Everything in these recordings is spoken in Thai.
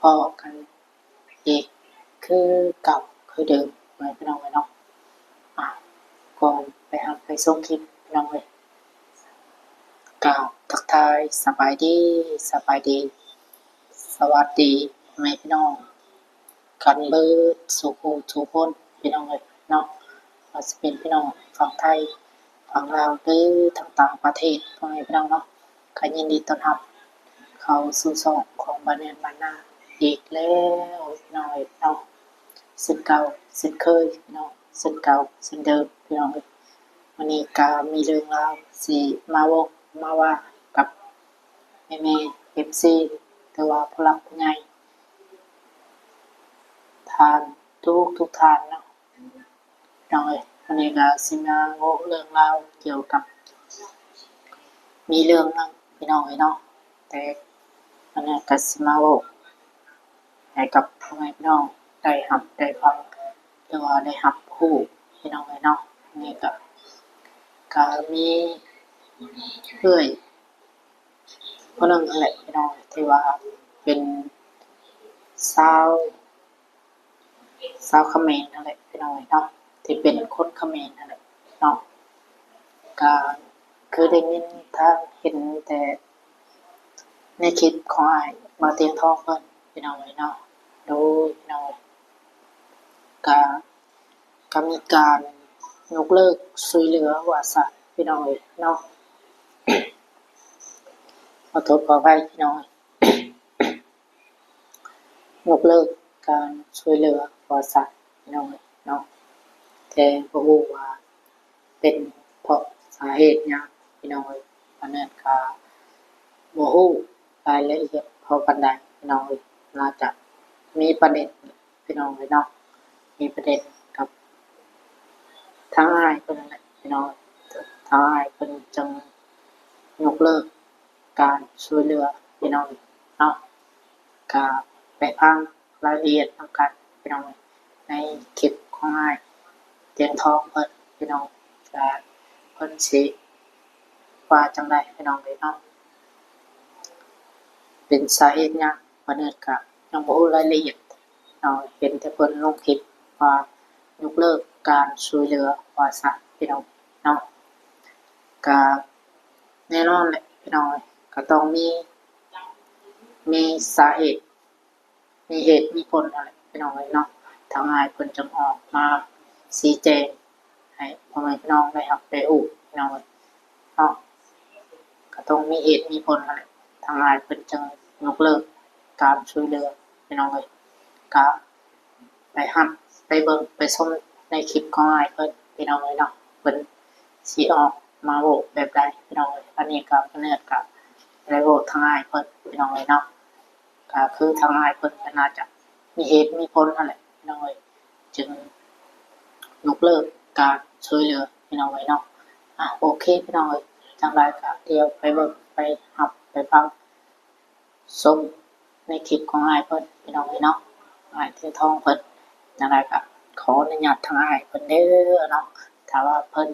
พอกันอีกคือเก่าคือเดิมไว้พี่น้องไว้เนาะก่อนไปหาไปส่งคลิปพี่น้องเลยกล่าวทักทายสบายดีสบายดีสวัสดีแม่พี่น้องกันเบิดสุขทุกคนพี่น้องเลยเนาะว่าจะเป็นพี่น้องฝั่งไทยฝั่งลาวหรือต่างประเทศพ่อแม่พี่น้องเนาะก็ยินดีต้อนรับเข้าสู่ช่องของบ้านเรือนบ้านนาอีกแล้วพี่น้องเลยเนาะเส้นเก่าเส้นเคยพี่น้องเส้นเก่าเส้นเดิมพี่น้องเลยวันนี้ก็มีเรื่องราวสิมาบอกมาว่ากับแม่ๆ FC แต่ว่าผู้หลักผู้ใหญ่ทานทุกทานเนาะพี่น้องเอ้ยวันนี้ก็สิมาเว้าเรื่องราวเกี่ยวกับมีเรื่องนึงพี่น้องเอ้ยเนาะแต่อันนี้ก็สิมาเว้าให้กับพ่อแม่พี่น้องได้รับได้ฟังหรือว่าได้รับรู้พี่น้องเอ้ยเนาะนี่ก็มีเอื้อยคนหนึ่งนั่นแหละพี่น้องที่ว่าเป็นชาวเขมรนั่นแหละพี่น้องเนาะที่เป็นคนเขมรนั่นแหละเนาะก็คือได้ยินทางเห็นแต่ในคลิปของอ้ายมาเตียงทองเพิ่นพี่น้องเนาะดูพี่น้องก็มีการยกเลิกช่วยเหลือว่าซะพี่น้องเนาะขอโทษขออภัยพี่น้องยกเลิกการช่วยเหลือว่าซะพี่น้องเนาะแต่บ่ฮู้ว่าเป็นเพราะสาเหตุหยังพี่น้องอันนั้นก็บ่ฮู้รายละเอียดพอปานใดพี่น้องน่าจะมีประเด็นพี่น้องเนาะมีประเด็นกับทางอ้ายเพิ่นนั่นแหละพี่น้องทางอ้ายเพิ่นจึงยกเลิกการช่วยเหลือพี่น้องเนาะก็ไปฟังรายละเอียดนำกันพี่น้องในคลิปของอ้ายเตียงทองเพิ่นพี่น้องก็เพิ่นสิว่าจั่งใดพี่น้องเนาะเป็นสาเหตุหยังบ่ได้ก็ยังบ่รู้รายละเอียดเนาะเห็นแต่เพิ่นลงคลิปว่ายกเลิกการช่วยเหลือว่าซะพี่น้องเนาะก็แน่นอนแหละพี่น้องก็ต้องมีสาเหตุมีเหตุมีผลนั่นแหละพี่น้องเนาะทางอ้ายเพิ่นจึงออกมาชี้แจงให้พ่อแม่พี่น้องได้รับได้รู้พี่น้องเนาะก็ต้องมีเหตุมีผลนั่นแหละทางอ้ายเพิ่นจึงยกเลิกการช่วยเหลือพี่น้องก็ไปรับไปเบิ่งไปชมในคลิปของอ้ายเพิ่นพี่น้องเนาะเพิ่นสิออกมาเว้าแบบใดพี่น้องอันนี้ก็เพิ่นก็ได้เว้าทางอ้ายเพิ่นพี่น้องเนาะก็คือทางอ้ายเพิ่นก็น่าจะมีเหตุมีผลนั่นแหละพี่น้องจึงยกเลิกการช่วยเหลือพี่น้องเนาะโอเคพี่น้องจังไดก็เดี๋ยวไปเบิ่งไปรับไปฟังชมในคลิปของอ้ายเพิ่นพี่น้องเนาะอ้ายเทียนทองเพิ่นจังไดก็ขออนุญาตทางอ้ายเพิ่นเด้อเนาะถ้าว่าเพิ่น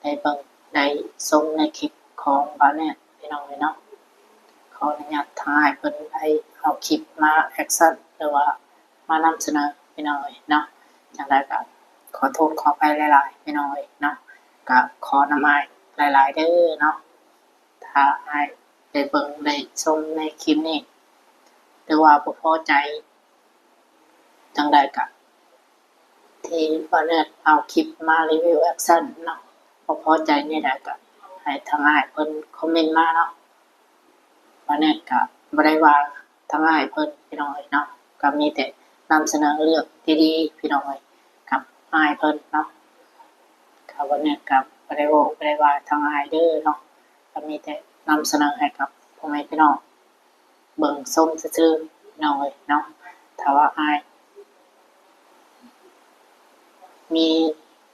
ได้เบิ่งได้ชมในคลิปของบ่าวแน่พี่น้องเนาะขออนุญาตทางอ้ายเพิ่นได้เอาคลิปมาแอกชั่นหรือว่ามานำเสนอพี่น้องเนาะจังไดก็ขอโทษขออภัยหลายๆพี่น้องเนาะก็ขอนำอ้ายหลายๆเด้อเนาะถ้าอ้ายได้เบิ่งได้ชมในคลิปนี้หรือว่าบ่พอใจจังใดก็ที่บ่ได้เอาคลิปมารีวิวแอกชั่นเนาะบ่พอใจนี่ใดก็ให้ทางอ้ายเพิ่นคอมเมนต์มาเนาะบ่แน่ก็บ่ได้ว่าทางอ้ายเพิ่นพี่น้องเนาะก็มีแต่นำเสนอเรื่องดีๆพี่น้องกับอ้ายเพิ่นเนาะก็บ่แน่ก็บ่ได้เว้าบ่ได้ว่าทางอ้ายเด้อเนาะก็มีแต่นำเสนอให้กับพ่อแม่พี่น้องเบิ่งชมซื่อๆพี่น้องเนาะถ้าว่าอ้ายมี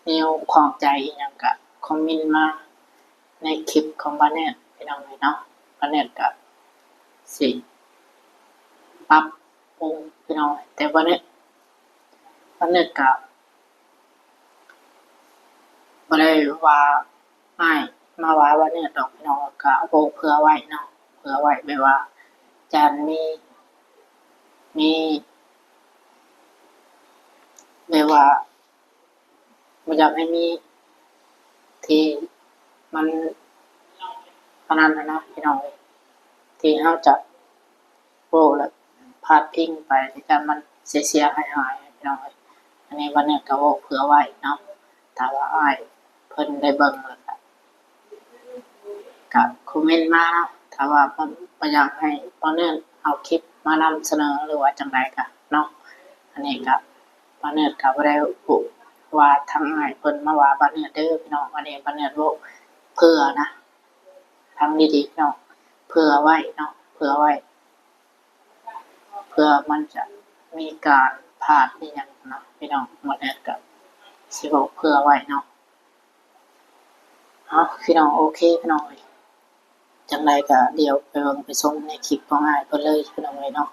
แนวข้องใจอิหยังก็คอมเมนต์มาในคลิปของบ่าวแน่พี่น้องเนาะบ่าวแน่ก็สิปรับปรุงพี่น้องแต่บ่แน่ก็บ่ได้ว่าอ้ายมาว่าบ่แน่ดอกพี่น้องก็เอาเผื่อไว้เนาะเผื่อไว้แบบว่าจะมี มีแบบว่าบ่อยากให้มีที่มันอันนั้นนะพี่น้องเอ้ยที่เฮาจะโว้แล้วพาดพิงไปที่จะมันเสียหายๆพี่น้องเอ้ยอันนี้วันนี้ก็เว้าเผื่อไว้เนาะถ้าว่าอ้ายเพิ่นได้เบิ่งแล้วก็คอมเมนต์มาเนาะถ้าว่าบ่อยากให้บ่เนื่นเอาคลิปมานำเสนอหรือว่าจั่งใดก็เนาะอันนี้ก็บ่เนิดก็บ่ได้รู้ว่าทางอ้ายเพิ่นมาว่าบ่เนิดเด้อพี่น้องอันนี้บ่เนิดเว้าเผื่อนะทางดีๆพี่น้องเผื่อไว้เนาะเผื่อไว้เพื่อมันจะมีการพลาดอีหยังเนาะพี่น้องบ่เนิดก็สิเว้าเผื่อไว้เนาะพี่น้องโอเคพี่น้องเอ้ยจั่งใดก็เดี๋ยวไปเบิ่งไปชมในคลิปของอ้ายเพิ่นเลยพี่น้องเอ้ยเนาะ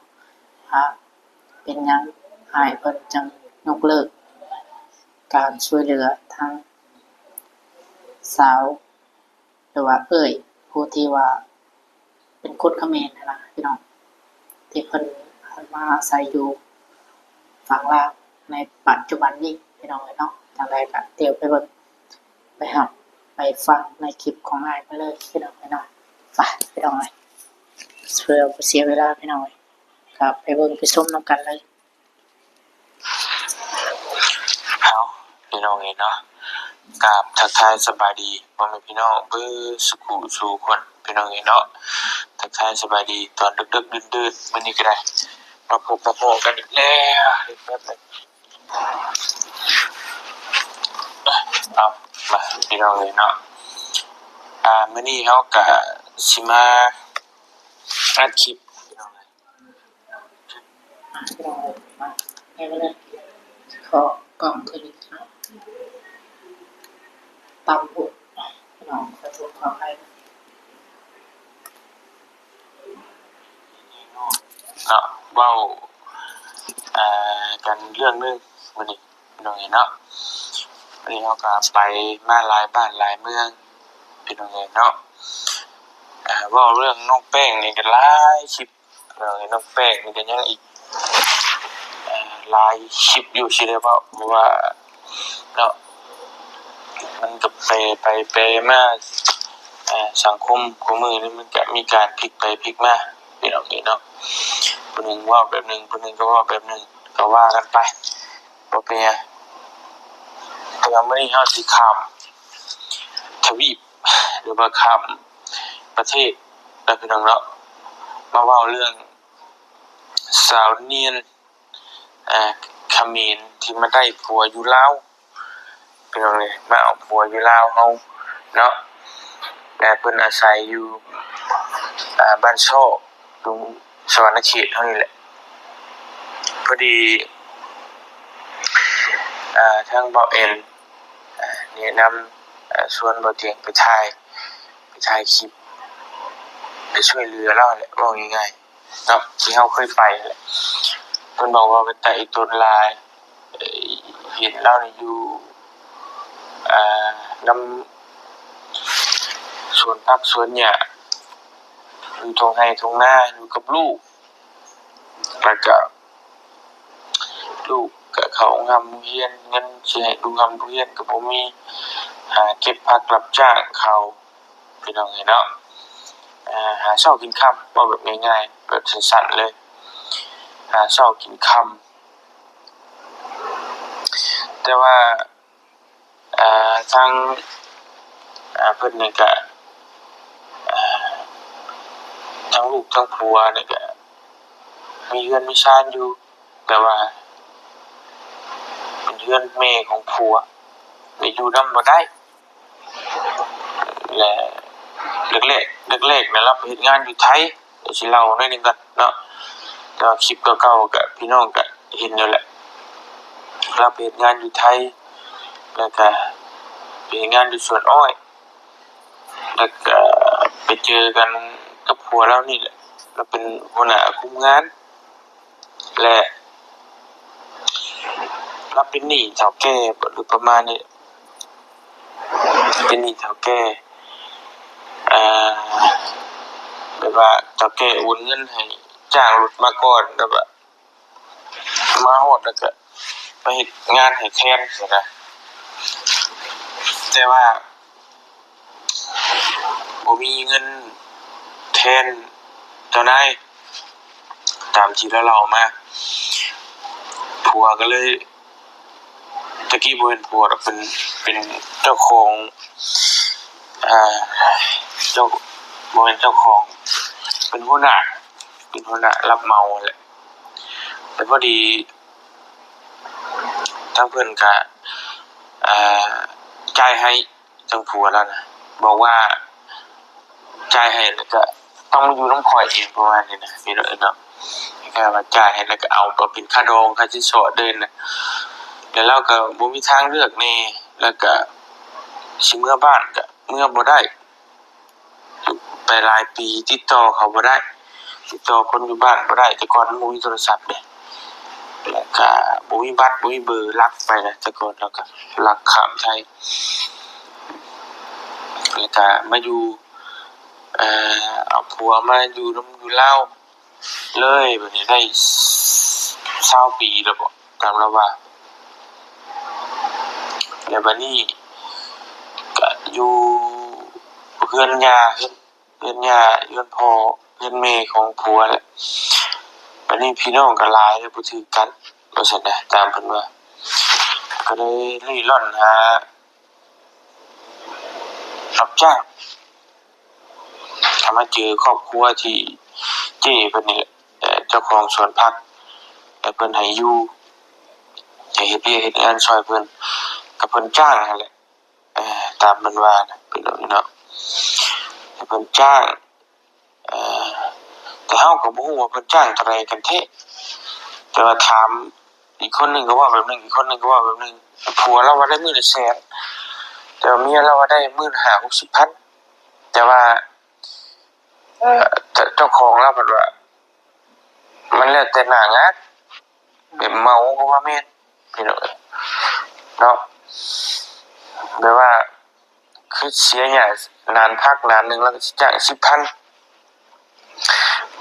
ว่าเป็นหยังอ้ายเพิ่นจังยกเลิกการช่วยเหลือทางสาวหรือว่าเอ้ยผู้ที่ว่าเป็นคนเขมรนั่นล่ะพี่น้องที่เพิ่นมาอาศัยอยู่ฝั่งลาวในปัจจุบันนี้พี่น้องเอ้ยเนาะจั่งใดก็เดี๋ยวไปเบิ่งไปรับไปฟังในคลิปของอ้ายเพิ่นเลยพี่น้องเอ้ยเนาะไปพี่น้องเอ้ยเพื่อบ่เสียเวลาพี่น้องเอ้ยก็ไปเบิ่งไปชมนำกันเลยเอาพี่น้องเองเนาะกราบทักทายสบายดีพ่อแม่พี่น้องเบิดสุขุสู่คนพี่น้องเองเนาะทักทายสบายดีตอนดึกๆดื่นๆมื้อนี้ก็ได้มาพบมาพอกันอีกแล้วแป๊บนึงเอามาพี่น้องเองเนาะมื้อนี้เฮาก็สิมาอัดคลิปพี่น้องเอ้ยพี่น้องเอ้ยมาให้มาเลยขอกล่องขึ้นอีกเนาะตำบุพี่น้องขอโทษขออภัย เนาะเว้ากันเรื่องนึงมื้อนี้พี่น้องเอ้ยเนาะวันนี้เฮาก็ไปมาหลายบ้านหลายเมืองพี่น้องเอ้ยเนาะเว้าเรื่องน้องแป้งนี่ก็หลายคลิปพี่น้องเอ้ยน้องแป้งนี่ก็ยังอีกหลายคลิปอยู่สิได้เว้าเพราะว่าเนาะมันก็ไปมาสังคมของมื้อนี้มันก็มีการพลิกไปพลิกมาพี่น้องเอ้ยเนาะผู้หนึงเว้าแบบนึงผู้หนึงก็เว้าแบบนึงก็ว่ากันไปบ่เป็นหยังแต่ว่ามื้อนี้เฮาสิข้ามทวีปหรือว่าข้ามประเทศแล้วพี่น้องเนาะมาเว้าเรื่องสาวเนียนเขมรที่มาได้ผัวอยู่ลาวพี่น้องเอ้ยมาเอาผัวอยู่ลาวเฮาเนาะแต่เพิ่นอาศัยอยู่บ้านช่อตรงสวรรณเขตเฮานี่แหละพอดีทางเบาเอ็นแนะนำชวนเบาเตียงไปถ่ายคลิปไปช่วยเหลือเราแหละว่าง่ายๆเนาะที่เฮาเคยไปแหละเพิ่นบอกว่าไปไต่ต้นลายเห็นเรานี่อยู่นำสวนผักสวนหญ้าอยู่ตรงไร่ตรงนาอยู่กับลูกแล้วก็ลูกก็เข้าโรงเรียนเงินสิให้ลูกโรงเรียนก็บ่มีหาเก็บผักรับจ้างเขาพี่น้องเอ้ยเนาะหาเช้ากินค่ำเว้าแบบง่ายๆแบบสั้นๆเลยหาเช้ากินค่ำแต่ว่าทางเพิ่นนี่ก็ทั้งลูกทั้งผัวนี่ก็มีเรือนมีชานอยู่แต่ว่าเป็นเรือนแม่ของผัวไปอยู่นำบ่ได้และแรกๆนะรับเฮ็ดงานอยู่ไทยเดี๋ยวสิเล่าหน่อยหนึงก่อนเนาะแต่ว่าคลิปเก่าๆก็พี่น้องก็เห็นอยู่แหละรับเฮ็ดงานอยู่ไทยแล้วก็ไปเฮ็ดงานอยู่สวนอ้อยแล้วก็ไปเจอกันกับผัวเรานี่แหละเราเป็นหัวหน้าคุมงานและเราเป็นหนี้เฒ่าแก่บ่หรือประมาณนี้เป็นหนี้เฒ่าแก่แบบว่าเฒ่าแก่โอนเงินให้จ้างรถมาก่อนแล้วแบบ มาฮอดแล้วก็ไปเฮ็ดงานให้แทนสินะแต่ว่าบ่มีเงินแทนเจ้านายตามที่เราเล่ามาผัวก็เลยตะกี้บ่เป็นผัวหรอกเป็นเจ้าของอ่าเจ้าบ่เป็นเจ้าของเป็นหัวหน้ารับเหมาแหละแต่พอดีทางเพิ่นก็จ่ายให้ทางผัวแล้วนะบอกว่าจ่ายให้แล้วก็ต้องมาอยู่น้ำข่อยเองประมาณนี้นะพี่น้องเนาะแค่ว่าจ่ายให้แล้วก็เอาไปเป็นค่าดองค่าสินสอดเดินนะแล้วเราก็บ่มีทางเลือกแน่แล้วก็สิเมื่อบ้านก็เมื่อบ่ได้ไปหลายปีติดต่อเขาบ่ได้ติดต่อคนอยู่บ้านบ่ได้แต่ก่อนมันบ่มีโทรศัพท์เด้แล้วก็บ่มีบัตรบ่มีเบอร์ลักไปนะแต่ก่อนแล้วก็ลักข้ามไทยแล้วก็มาอยู่เอาผัวมาอยู่นำอยู่ลาวเลยบัดนี้ได้20ปีแล้วบ่ตามแล้วว่าแล้วบัดนี้ก็อยู่เฮือนย่าเฮือนพ่อเฮือนแม่ของผัวแหละบัดนี้พี่น้องก็หลายเลยบ่ถือกันว่าซั่นนะตามเพิ่นว่าก็เลยเร่ร่อนหารับจ้างมาเจอครอบครัวที่เจ้เพิ่นนี่แหละเจ้าของสวนผักแต่เพิ่นให้อยู่ให้เฮ็ดเวียกเฮ็ดงานช่วยเพิ่นก็เพิ่นจ้างนั่นแหละตามมันว่านะพี่น้องเนาะให้เพิ่นจ้างแต่เฮาก็บ่ฮู้ว่าเพิ่นจ้างเท่าใดกันแท้แต่ว่าถามอีกคนหนึงก็ว่าแบบนึงอีกคนหนึงก็ว่าแบบนึงผัวเราว่าได้มื้อละแสนแต่ว่าเมียเราว่าได้มื้อละ50-60,000แต่ว่าเจ้าของเราเพิ่นว่ามันแล้วแต่หน้างานแบบเมาก็ว่าแม่นพี่น้องเนาะแบบว่าคือเสียหยังนานพักนานนึงแล้วก็สิจ้าง 10,000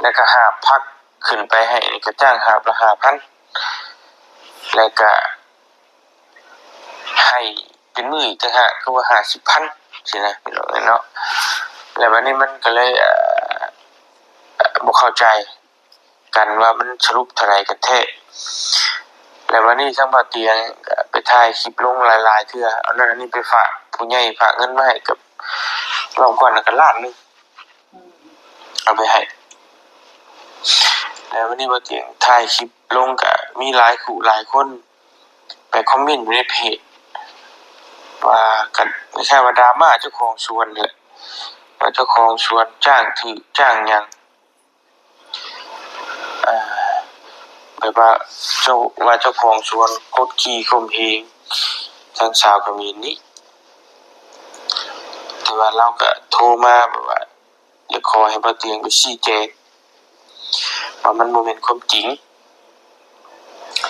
แล้วก็หาพักขึ้นไปให้ก็จ้างหาบละ 5,000 แล้วก็ให้เป็นมื้ออีกต่างหากคือว่า 50,000 สินะพี่น้องเนาะแล้วบัดนี้มันก็เลยบ่เข้าใจกันว่ามันสรุปเท่าไหร่กันแท้แล้ววันนี้ทางบ่เตียงก็ไปถ่ายคลิปลงหลายๆเทื่อเอานั้นอันนี้ไปฝากผู้ใหญ่ฝากเงินมาให้กับรอบก่อนก็ล้านนึงเอาไปให้แล้ววันนี้บ่เตียงถ่ายคลิปลงก็มีหลายคู่หลายคนไปคอมเมนต์อยู่ในเพจว่ากันไม่ใช่ว่าดราม่าเจ้าของสวนแหละว่าเจ้าของสวนจ้างถือจ้างหยังแบบว่าเจ้าของสวนกดขี่ข่มเหงทางสาวก็มีนี่แต่ว่าเราก็โทรมาแบบว่าอยากขอให้บ่เตียงไปชี้แจงว่ามันบ่แม่นความจริง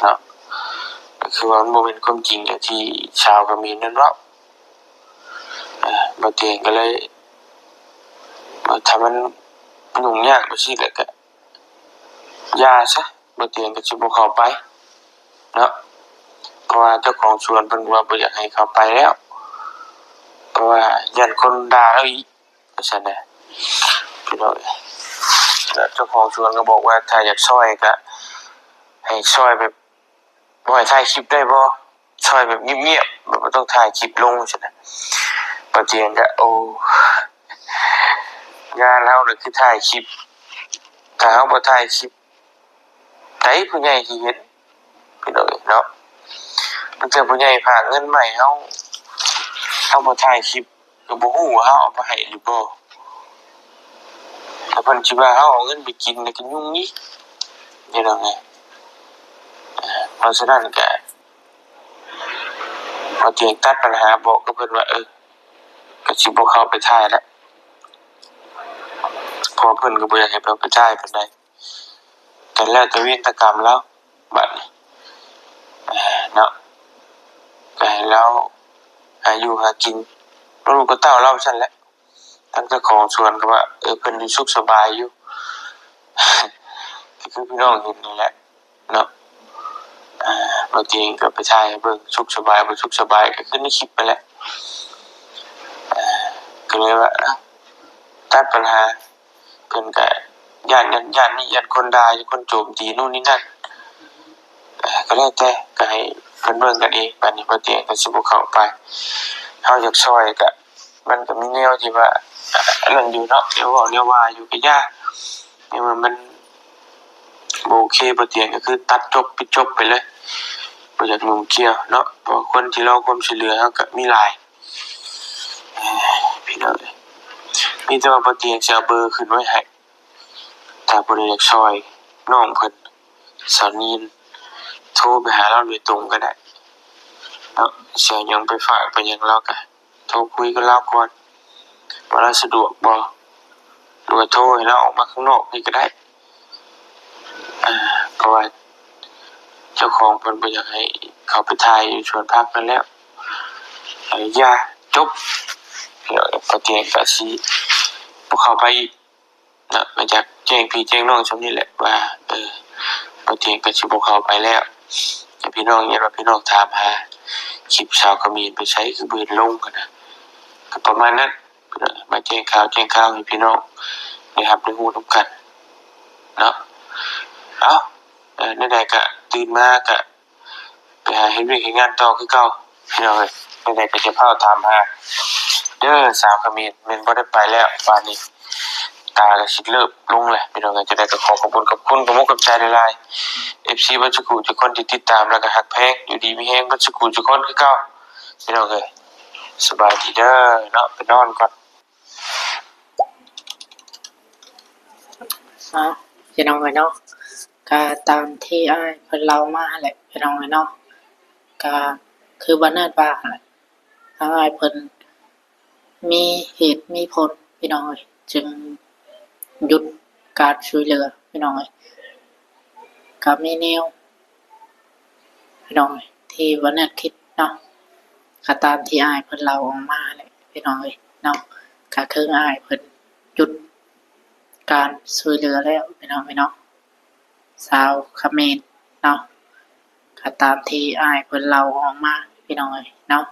เนาะก็คือว่ามันบ่แม่นความจริงอย่างที่ชาวก็มีนั่นเนาะบ่เตียงก็เลยถ้ามันยุ่งยากจังซี่แหละก็อย่าซะบ่เตียงก็สิบ่เข้าไปเนาะเพราะว่าเจ้าของสวนเพิ่นว่าบ่อยากให้เข้าไปแล้วเพราะว่าย้านคนด่าเราอีกว่าซั่นน่ะพี่น้องแล้วเจ้าของสวนก็บอกว่าถ้าอยากช่วยก็ให้ช่วยแบบบ่ให้ถ่ายคลิปได้บ่ช่วยแบบเงียบๆแบบบ่ต้องถ่ายคลิปลงว่าซั่นน่ะบ่เตียงก็โอ้งานเฮาน่ะคือถ่ายคลิปถ้าเฮาบ่ถ่ายคลิปไผผู้ใหญ่สิเห็นพี่น้องเนาะมันจะผู้ใหญ่ฝากเงินมาให้เฮาบ่ถ่ายคลิปก็บ่ฮู้ว่าเฮาเอาไปให้หรือบ่ถ้าเพิ่นสิว่าเฮาเอาเงินไปกินแล้วก็ยุ่งอีกพี่น้องเพราะฉะนั้นก็บ่เตียงตัดปัญหาบอกกับเพิ่นว่าก็สิบ่เข้าไปถ่ายแล้วเพราะเพิ่นก็บ่อยากให้เราไปถ่ายปานใดแต่แล้วแต่เวรกรรมแล้วบัดนี้เนาะก็ให้เราหาอยู่หากินลูกกับเต้าเราซั่นแหละทั้งเจ้าของสวนก็ว่าเพิ่นอยู่สุขสบายอยู่ก็คือพี่น้องเห็นนั่นแหละเนาะ บางทีก็ไปถ่ายเบิ่งสุขสบายบ่สุขสบายก็ขึ้นในคลิปไปแล้วก็เลยว่าตัดปัญหาเพิ่นก็ย้านนี่ย้านคนด่าย้านคนโจมตีนู่นนี่นั่นก็แล้วแต่ก็ให้เพิ่นเบิ่งกันเองบัดนี้บ่เตียงก็สิบ่เข้าไปเฮาอยากช่วยก็มันก็มีแนวที่ว่าอันนั้นอยู่เนาะเดี๋ยวเว้าเดี๋ยวว่าอยู่ก็ยากนี่มันบ่โอเคบ่เตียงก็คือตัดจบปิดจบไปเลยบ่อยากยุ่งเกี่ยวเนาะเพราะคนที่รอความช่วยเหลือเฮาก็มีหลายพี่น้องมีแต่ว่าบ่เตียงสิเอาเบอร์ขึ้นไว้ให้ถ้าบ่ได้อยากช่วยน้องเพิ่นสาวนีนโทรไปหาเราโดยตรงก็ได้เนาะเสียหยังไปฝากไปหยังเราก็โทรคุยกับเราก่อนว่าเราสะดวกบ่หรือว่าโทรให้เราออกมาข้างนอกนี่ก็ได้เพราะว่าเจ้าของเพิ่นบ่อยากให้เขาไปถ่ายอยู่สวนผักนั่นแล้วอย่าจบเดี๋ยวปฏิเสธก็สิบ่เข้าไปอีกนะมาจากแจ้งพี่แจ้งน้องซำนี้แหละว่าปฏิเสธก็สิบ่เข้าไปแล้วแต่พี่น้องเห็นว่าพี่น้องถามหาคลิปชาวเขมรไปใช้คือบ่เห็นลงกันนะก็ประมาณนั้นมาแจ้งข่าวให้พี่น้องได้รับได้รู้นำกันเนาะนั่นแหละก็ตื่นมาก็ไปหาเฮ็ดเวียกเฮ็ดงานต่อคือเก่าพี่น้องเอ้ยนั่นแหละก็จะพาถามหาเด้อสาวเขมรแม่นบ่ได้ไปแล้วป่านนี้ตาก็สิเลิกลงแล้วพี่น้องเอ้ยจะได้ก็ขอขอบคุณกับมุกกับใจหลายๆ FC เบิดทุกคนทุกคนที่ติดตามแล้วก็ฮักแพงอยู่ดีมีแฮงเบิดทุกคนทุกคนคือเก่าพี่น้องเอ้ยสบายดีเด้อเนาะไปนอนก่อนพี่น้องเนาะก็ตามที่อ้ายเพิ่นเล่ามาแหละพี่น้องเนาะก็คือบ่น่าว่าแหละอ้ายเพิ่นมีเหตุมีผลพี่น้องจึงหยุดการช่วยเหลือพี่น้องก็มีแนวพี่น้องที่บ่น่าคิดเนาะก็ตามที่อ้ายเพิ่นเล่าออกมาแหละพี่น้องเนาะก็คืออ้ายเพิ่นหยุดการช่วยเหลือแล้วพี่น้องเนาะชาวเขมรเนาะก็ตามที่อ้ายเพิ่นเล่าออกมาพี่น้องเนาะ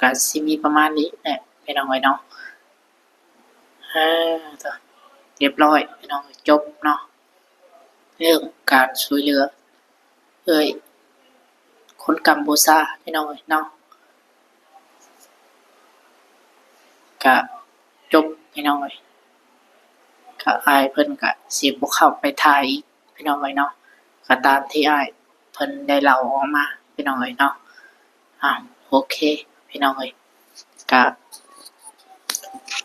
ก็สิมีประมาณนี้แหละพี่น้องเนาะเรียบร้อยพี่น้องจบเนาะเรื่องการช่วยเหลือคนกัมพูชาพี่น้องเนาะก็จบพี่น้องก็อ้ายเพิ่นก็สิบ่เข้าไปถ่ายอีกพี่น้องเนาะก็ตามที่อ้ายเพิ่นได้เล่าออกมาพี่น้องเนาะโอเคพี่น้องก็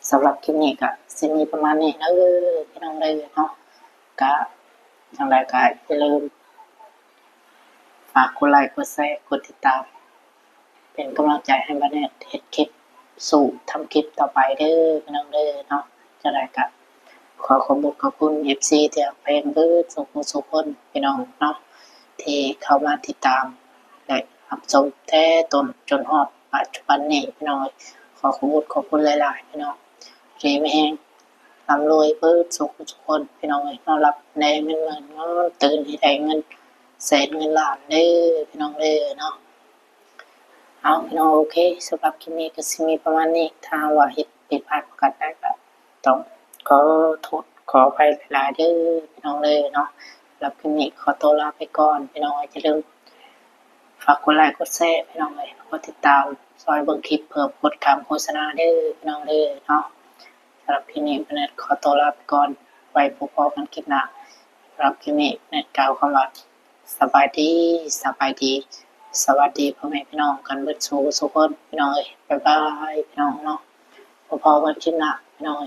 สำหรับคลิปนี้ก็สิมีประมาณนี้พี่น้องเนาะก็จังไดก็อย่าลืมฝากกดไลค์กดแชร์กดติดตามเป็นกำลังใจให้บ่แน่เฮ็ดคลิปสู่ทำคลิปต่อไปพี่น้องเนาะจังไดก็ขอบคุณ FC ที่เพลงสุขคนพี่น้องเนาะที่เข้ามาติดตามและรับชมแต่ต้นจนฮอดปัจจุบันนี้พี่น้องขอบคุณหลายๆพี่น้องรีบแฮงร่ำรวยสุขคนพี่น้องนอนหลับในเงินตื่นให้ได้เงินแสนเงินล้านพี่น้องเนาะพี่น้องโอเคสำหรับคลิปนี้ก็สิมีประมาณนี้ถ้าว่าเฮ็ดผิดพลาดประการใดก็ต้องขอโทษขออภัยหลายๆพี่น้องเนาะสำหรับคลิปนี้ขอตัวลาไปก่อนพี่น้องอย่าลืมฝากกดไลค์กดแชร์พี่น้องกดติดตามซอยเบิ่งคลิปเพิ่มกดคำโฆษณาพี่น้องเนาะสำหรับคลิปนี้เน็ตขอตัวลาไปก่อนไว้พบกันคลิปหน้าสำหรับคลิปนี้เน็ตกล่าวคำว่าสบายดีสวัสดีพ่อแม่พี่น้องกันเบิดสู่สุขคนพี่น้องบ๊ายบายพี่น้องเนาะพบกันคลิปหน้าพี่น้อง